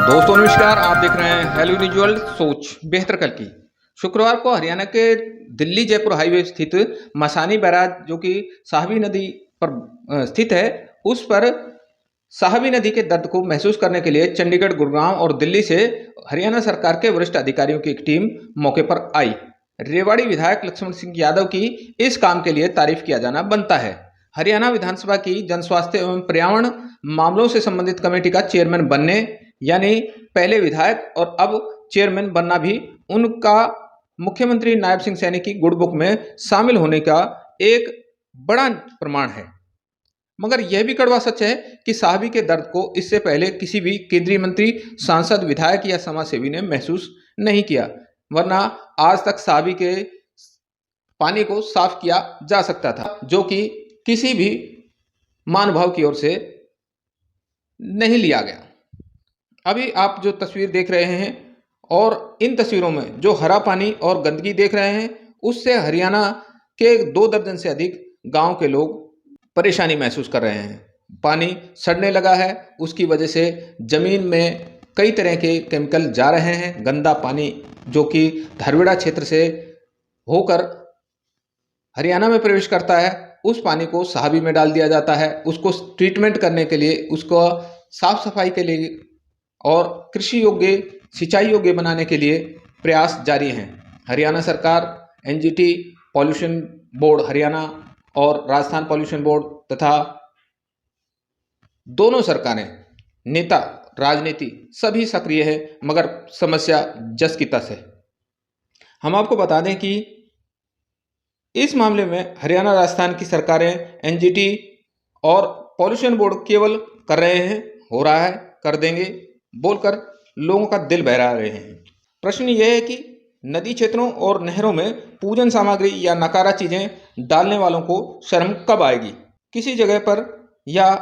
दोस्तों नमस्कार, आप देख रहे हैं हेलो न्यूज़ सोच बेहतर कल की। शुक्रवार को हरियाणा के दिल्ली जयपुर हाईवे स्थित मसानी बैराज जो कि साहबी नदी पर स्थित है, उस पर साहबी नदी के दर्द को महसूस करने के लिए चंडीगढ़, गुड़गांव और दिल्ली से हरियाणा सरकार के वरिष्ठ अधिकारियों की एक टीम मौके पर आई। रेवाड़ी विधायक लक्ष्मण सिंह यादव की इस काम के लिए तारीफ किया जाना बनता है। हरियाणा विधानसभा की जनस्वास्थ्य एवं पर्यावरण मामलों से संबंधित कमेटी का चेयरमैन बनने यानी पहले विधायक और अब चेयरमैन बनना भी उनका मुख्यमंत्री नायब सिंह सैनी की गुड बुक में शामिल होने का एक बड़ा प्रमाण है। मगर यह भी कड़वा सच है कि साहबी के दर्द को इससे पहले किसी भी केंद्रीय मंत्री, सांसद, विधायक या समाजसेवी ने महसूस नहीं किया, वरना आज तक साहबी के पानी को साफ किया जा सकता था, जो कि किसी भी महानुभाव की ओर से नहीं लिया गया। अभी आप जो तस्वीर देख रहे हैं और इन तस्वीरों में जो हरा पानी और गंदगी देख रहे हैं, उससे हरियाणा के 2 दर्जन से अधिक गांव के लोग परेशानी महसूस कर रहे हैं। पानी सड़ने लगा है, उसकी वजह से जमीन में कई तरह के केमिकल जा रहे हैं। गंदा पानी जो कि धरवेड़ा क्षेत्र से होकर हरियाणा में प्रवेश करता है, उस पानी को साहबी में डाल दिया जाता है। उसको ट्रीटमेंट करने के लिए, उसको साफ सफाई के लिए और कृषि योग्य, सिंचाई योग्य बनाने के लिए प्रयास जारी हैं। हरियाणा सरकार, एनजीटी, पॉल्यूशन बोर्ड हरियाणा और राजस्थान पॉल्यूशन बोर्ड तथा दोनों सरकारें, नेता, राजनीति सभी सक्रिय है, मगर समस्या जस की तस है। हम आपको बता दें कि इस मामले में हरियाणा, राजस्थान की सरकारें, एनजीटी और पॉल्यूशन बोर्ड केवल कर रहे हैं, हो रहा है, कर देंगे बोलकर लोगों का दिल बहला रहे हैं। प्रश्न यह है कि नदी क्षेत्रों और नहरों में पूजन सामग्री या नकारा चीजें डालने वालों को शर्म कब आएगी। किसी जगह पर या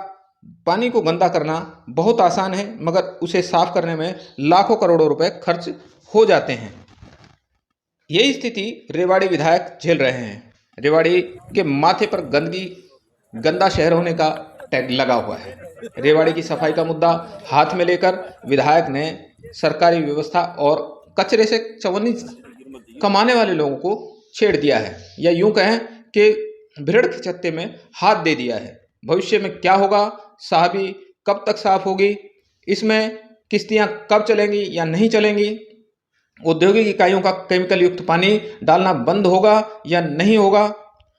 पानी को गंदा करना बहुत आसान है, मगर उसे साफ करने में लाखों करोड़ों रुपए खर्च हो जाते हैं। यही स्थिति रेवाड़ी विधायक झेल रहे हैं। रेवाड़ी के माथे पर गंदगी, गंदा शहर होने का टैग लगा हुआ है। रेवाड़ी की सफाई का मुद्दा हाथ में लेकर विधायक ने सरकारी व्यवस्था और कचरे से चवन्नी कमाने वाले लोगों को छेड़ दिया है, या यूं कहें कि भिड़ड़ के छत्ते में हाथ दे दिया है। भविष्य में क्या होगा, साहबी कब तक साफ होगी, इसमें किश्तियां कब चलेंगी या नहीं चलेंगी, औद्योगिक इकाइयों का केमिकल युक्त पानी डालना बंद होगा या नहीं होगा,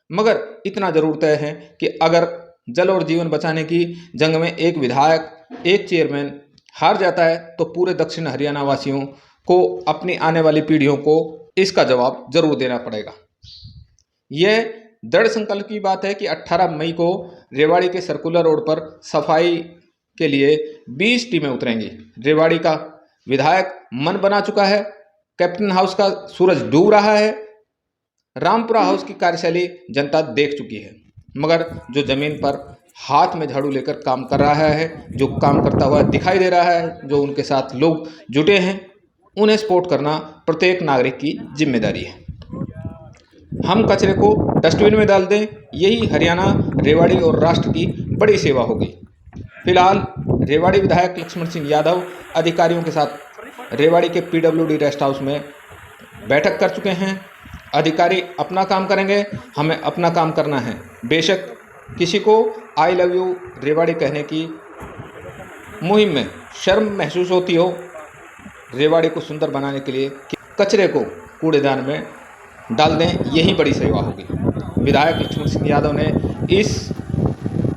मगर इतना जरूर तय है कि अगर जल और जीवन बचाने की जंग में एक विधायक, एक चेयरमैन हार जाता है, तो पूरे दक्षिण हरियाणा वासियों को, अपनी आने वाली पीढ़ियों को इसका जवाब जरूर देना पड़ेगा। यह दृढ़ संकल्प की बात है कि 18 मई को रेवाड़ी के सर्कुलर रोड पर सफाई के लिए 20 टीमें उतरेंगी। रेवाड़ी का विधायक मन बना चुका है, कैप्टन हाउस का सूरज डूब रहा है, रामपुरा हाउस की कार्यशैली जनता देख चुकी है, मगर जो जमीन पर हाथ में झाड़ू लेकर काम कर रहा है, जो काम करता हुआ दिखाई दे रहा है, जो उनके साथ लोग जुटे हैं, उन्हें सपोर्ट करना प्रत्येक नागरिक की जिम्मेदारी है। हम कचरे को डस्टबिन में डाल दें, यही हरियाणा, रेवाड़ी और राष्ट्र की बड़ी सेवा होगी। फिलहाल रेवाड़ी विधायक लक्ष्मण सिंह यादव अधिकारियों के साथ रेवाड़ी के पीडब्ल्यूडी रेस्ट हाउस में बैठक कर चुके हैं। अधिकारी अपना काम करेंगे, हमें अपना काम करना है। बेशक किसी को आई लव यू रेवाड़ी कहने की मुहिम में शर्म महसूस होती हो, रेवाड़ी को सुंदर बनाने के लिए कचरे को कूड़ेदान में डाल दें, यही बड़ी सेवा होगी। विधायक लक्ष्मण सिंह यादव ने इस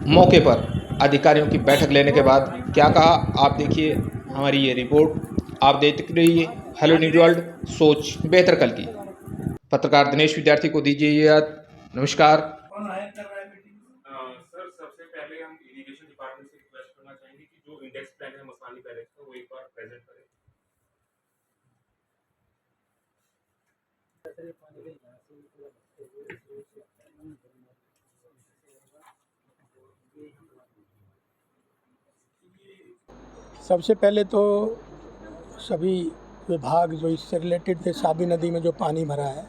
मौके पर अधिकारियों की बैठक लेने के बाद क्या कहा, आप देखिए हमारी ये रिपोर्ट। आप देखते रहिए हेलो न्यूज़ वर्ल्ड, सोच बेहतर कल की। पत्रकार दिनेश विद्यार्थी को दीजिए याद। नमस्कार। सर, सबसे पहले हम इरिगेशन डिपार्टमेंट से रिक्वेस्ट करना चाहेंगे कि जो इंडेक्स प्लान है मसानी बैरेज का, वो एक बार प्रेजेंट करें। सबसे पहले तो सभी विभाग जो इससे रिलेटेड थे, साबी नदी में जो पानी भरा है,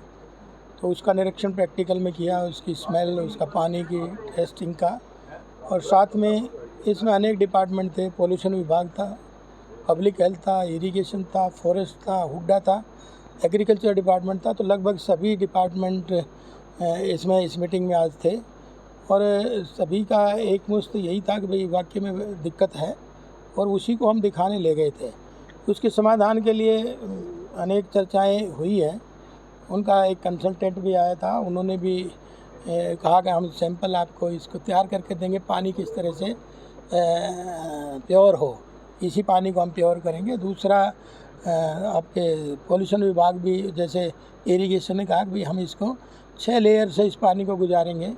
तो उसका निरीक्षण प्रैक्टिकल में किया, उसकी स्मेल, उसका पानी की टेस्टिंग का, और साथ में इसमें अनेक डिपार्टमेंट थे, पोल्यूशन विभाग था, पब्लिक हेल्थ था, इरिगेशन था, फॉरेस्ट था, हुड्डा था, एग्रीकल्चर डिपार्टमेंट था। तो लगभग सभी डिपार्टमेंट इसमें इस मीटिंग में आज थे और सभी का एक मुश्त यही था कि भाई वाकई में दिक्कत है और उसी को हम दिखाने ले गए थे। उसके समाधान के लिए अनेक चर्चाएं हुई हैं। उनका एक कंसल्टेंट भी आया था, उन्होंने भी कहा कि हम सैंपल आपको इसको तैयार करके देंगे, पानी किस तरह से प्योर हो, इसी पानी को हम प्योर करेंगे। दूसरा आपके पोल्यूशन विभाग भी जैसे इरिगेशन ने कहा कि भाई हम इसको 6 लेयर से इस पानी को गुजारेंगे।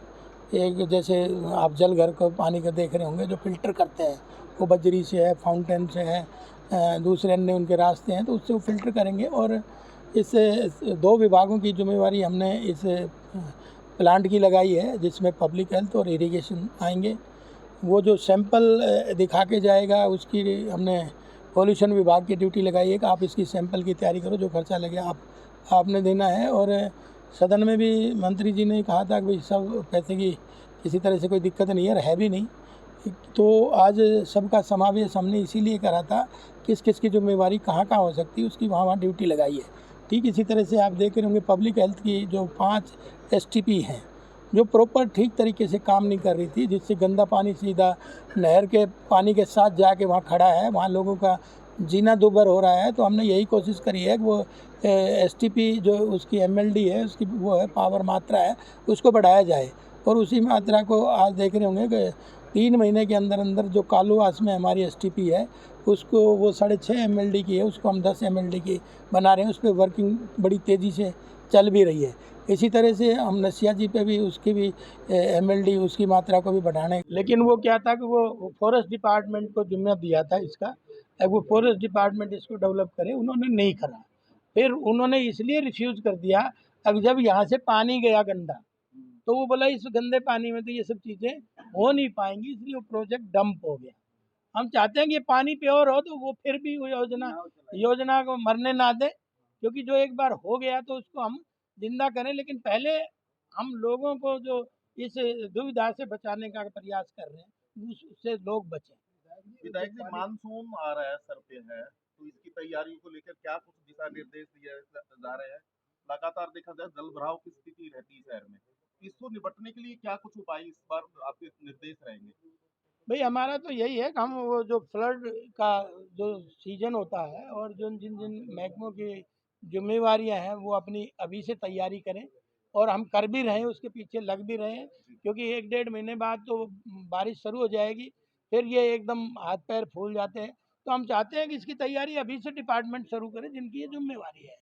एक जैसे आप जल घर को पानी का देख रहे होंगे जो फिल्टर करते हैं, वो बजरी से है, फाउंटेन से है, दूसरे अन्य उनके रास्ते हैं, तो उससे वो फिल्टर करेंगे। और इस 2 विभागों की जिम्मेवारी हमने इस प्लांट की लगाई है जिसमें पब्लिक हेल्थ और इरिगेशन आएंगे। वो जो सैंपल दिखा के जाएगा उसकी हमने पॉल्यूशन विभाग की ड्यूटी लगाई है कि आप इसकी सैंपल की तैयारी करो, जो खर्चा लगे आपने देना है। और सदन में भी मंत्री जी ने कहा था कि भाई सब पैसे की किसी तरह से कोई दिक्कत नहीं है भी नहीं। तो आज सबका समावेश हमने इसीलिए करा था, किस किस की जिम्मेवारी कहाँ कहाँ हो सकती है उसकी वहाँ ड्यूटी लगाई है। ठीक इसी तरह से आप देख रहे होंगे पब्लिक हेल्थ की जो 5 STP हैं जो प्रॉपर ठीक तरीके से काम नहीं कर रही थी, जिससे गंदा पानी सीधा नहर के पानी के साथ जाके वहाँ खड़ा है, वहाँ लोगों का जीना दूभर हो रहा है। तो हमने यही कोशिश करी है कि वो STP जो उसकी MLD है, उसकी वो है पावर मात्रा है, उसको बढ़ाया जाए। और उसी मात्रा को आज देख रहे होंगे कि 3 महीने के अंदर अंदर जो कालूवास में हमारी STP है उसको वो 6.5 MLD की है, उसको हम 10 MLD की बना रहे हैं। उस पर वर्किंग बड़ी तेज़ी से चल भी रही है। इसी तरह से हम नसिया जी पे भी उसकी भी MLD उसकी मात्रा को भी बढ़ाने, लेकिन वो क्या था कि वो फॉरेस्ट डिपार्टमेंट को जिम्मा दिया था इसका, अब वो फॉरेस्ट डिपार्टमेंट इसको डेवलप करे, उन्होंने नहीं करा। फिर उन्होंने इसलिए रिफ्यूज़ कर दिया, अब जब यहाँ से पानी गया गंदा तो वो बोला इस गंदे पानी में तो ये सब चीज़ें हो नहीं पाएंगी, इसलिए वो प्रोजेक्ट डंप हो गया। हम चाहते हैं कि ये पानी प्योर हो तो वो फिर भी वो योजना को मरने ना दे, क्योंकि जो एक बार हो गया तो उसको हम जिंदा करें। लेकिन पहले हम लोगों को जो इस दुविधा से बचाने का प्रयास कर रहे हैं उससे लोग बचें। विधायक जी, मानसून आ रहा है, सर पे है, तो इसकी तैयारियों को लेकर क्या कुछ दिशा निर्देश दिए जा रहे हैं? लगातार देखा जाए जल भराव की स्थिति रहती है शहर में, इसको निपटने के लिए क्या कुछ उपाय इस बार आपके निर्देश रहेंगे? भाई हमारा तो यही है कि हम वो जो फ्लड का जो सीजन होता है और जो जिन जिन महकमों की जिम्मेवारियां हैं वो अपनी अभी से तैयारी करें, और हम कर भी रहे हैं, उसके पीछे लग भी रहे हैं। क्योंकि 1-1.5 महीने बाद तो बारिश शुरू हो जाएगी, फिर ये एकदम हाथ पैर फूल जाते हैं। तो हम चाहते हैं कि इसकी तैयारी अभी से डिपार्टमेंट शुरू करें जिनकी ये जिम्मेवारी है।